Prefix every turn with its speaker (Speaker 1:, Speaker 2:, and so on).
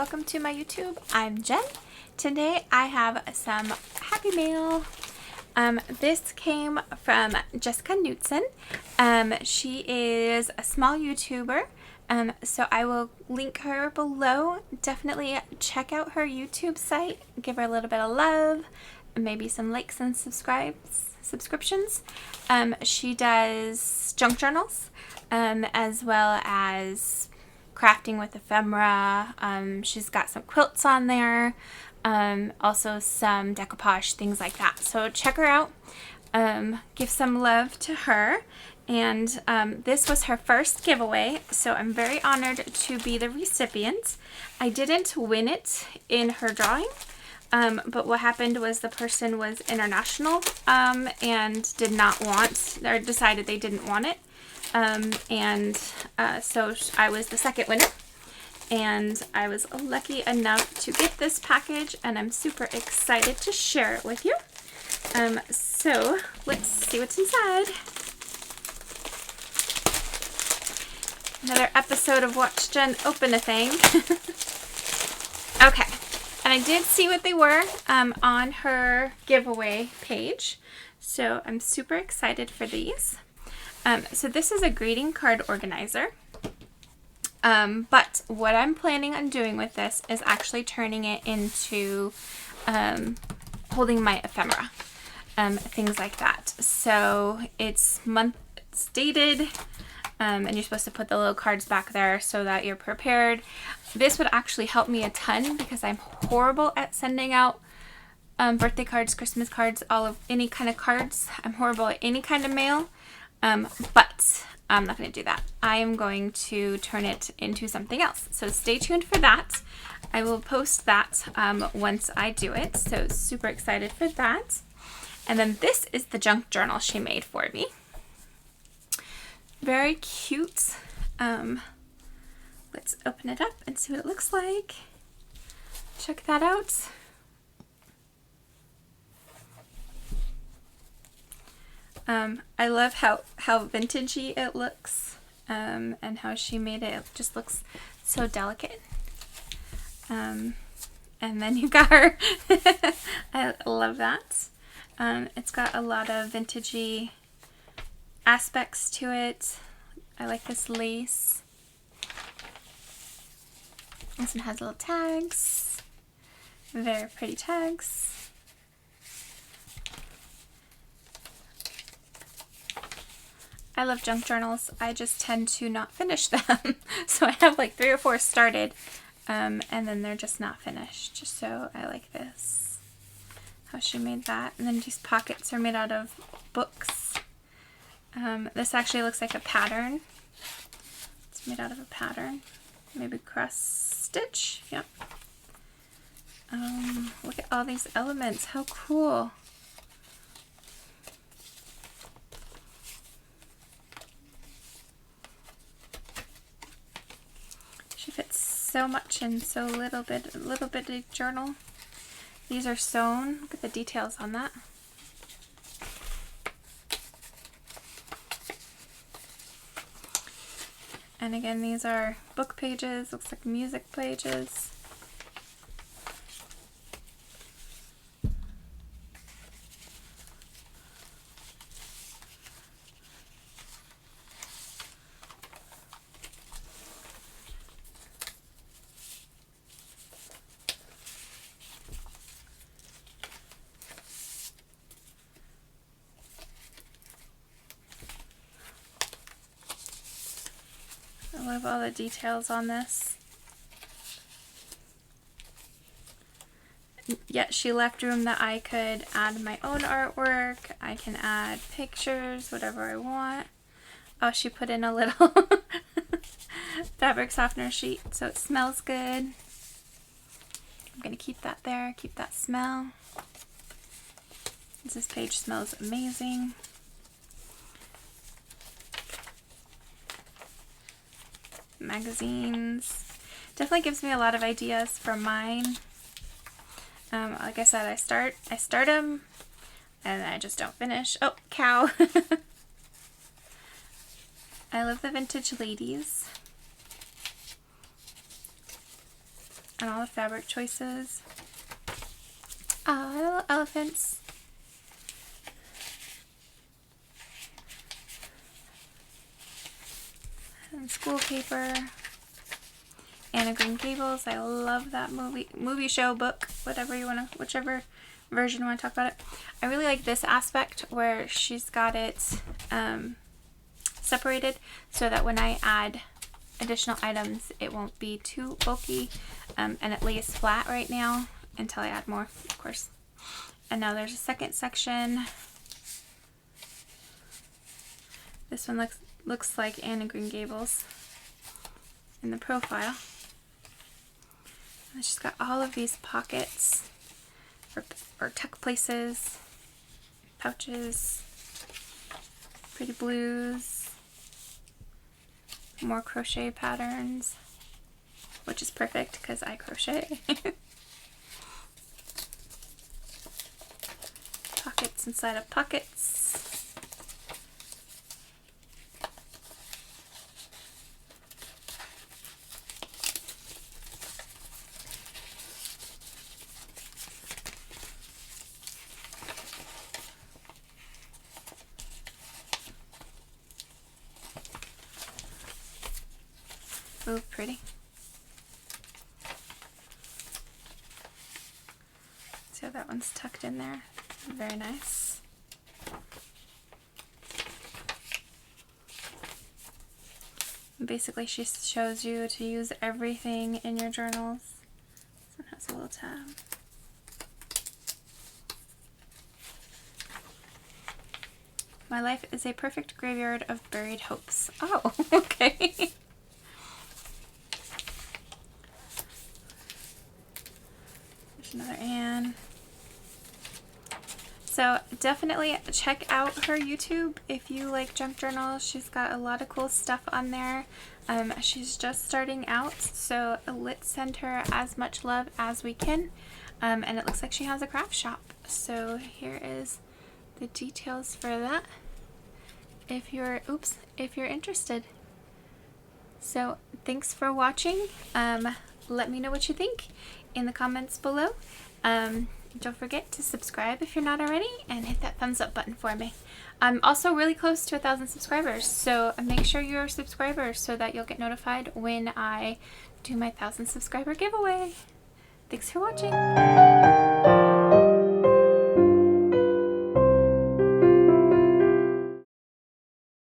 Speaker 1: welcome to my YouTube. I'm Jen. Today I have some happy mail. This came from Jessica Knutson. She is a small YouTuber, so I will link her below. Definitely check out her YouTube site. Give her a little bit of love, maybe some likes and subscriptions. She does junk journals, as well as crafting with ephemera. She's got some quilts on there, also some decoupage, things like that. So check her out. Give some love to her. And this was her first giveaway, so I'm very honored to be the recipient. I didn't win it in her drawing, but what happened was the person was international and did not want, or decided they didn't want it. So I was the second winner, and I was lucky enough to get this package, and I'm super excited to share it with you. So let's see what's inside. Another episode of Watch Jen Open a Thing. Okay, and I did see what they were on her giveaway page, so I'm super excited for these. So this is a greeting card organizer, but what I'm planning on doing with this is actually turning it into holding my ephemera, things like that. So it's dated, and you're supposed to put the little cards back there so that you're prepared. This would actually help me a ton because I'm horrible at sending out birthday cards, Christmas cards, any kind of cards. I'm horrible at any kind of mail. But I'm not going to do that. I am going to turn it into something else. So stay tuned for that. I will post that once I do it. So super excited for that. And then this is the junk journal she made for me. Very cute. Let's open it up and see what it looks like. Check that out. I love how vintagey it looks, and how she made it. It just looks so delicate. And then you got her. I love that. It's got a lot of vintagey aspects to it. I like this lace. This one has little tags. Very pretty tags. I love junk journals. I just tend to not finish them. So I have like 3 or 4 started, and then they're just not finished. So I like this, how she made that. And then these pockets are made out of books. This actually looks like a pattern. It's made out of a pattern. Maybe cross stitch. Yep. Look at all these elements. How cool. She fits so much in so little bitty journal. These are sewn. Look at the details on that. And again, these are book pages. Looks like music pages. I love all the details on this. Yet she left room that I could add my own artwork. I can add pictures, whatever I want. Oh, she put in a little fabric softener sheet so it smells good. I'm going to keep that there, keep that smell. This page smells amazing. Magazines. Definitely gives me a lot of ideas for mine. Like I said, I start them and I just don't finish. Oh, cow. I love the vintage ladies. and all the fabric choices. Ah, little elephants. And school paper. Anna Green Gables. I love that movie show, book, whatever you want to, whichever version you want to talk about it. I really like this aspect where she's got it separated so that when I add additional items it won't be too bulky, and it lays flat right now until I add more, of course. And now there's a second section. This one looks like Anna Green Gables in the profile. And she's got all of these pockets or tuck places, pouches, pretty blues, more crochet patterns, which is perfect because I crochet. Pockets inside of pockets. Oh, pretty. So that one's tucked in there. Very nice. And basically she shows you to use everything in your journals. This one has a little tab. My life is a perfect graveyard of buried hopes. Oh, okay. Another Anne. So definitely check out her YouTube if you like junk journals. She's got a lot of cool stuff on there. She's just starting out, so let's send her as much love as we can. And it looks like she has a craft shop. So here is the details for that if you're interested. So thanks for watching. Let me know what you think in the comments below. Don't forget to subscribe if you're not already, and hit that thumbs up button for me. I'm also really close to 1,000 subscribers, so make sure you're a subscriber so that you'll get notified when I do my 1,000 subscriber giveaway. Thanks for watching.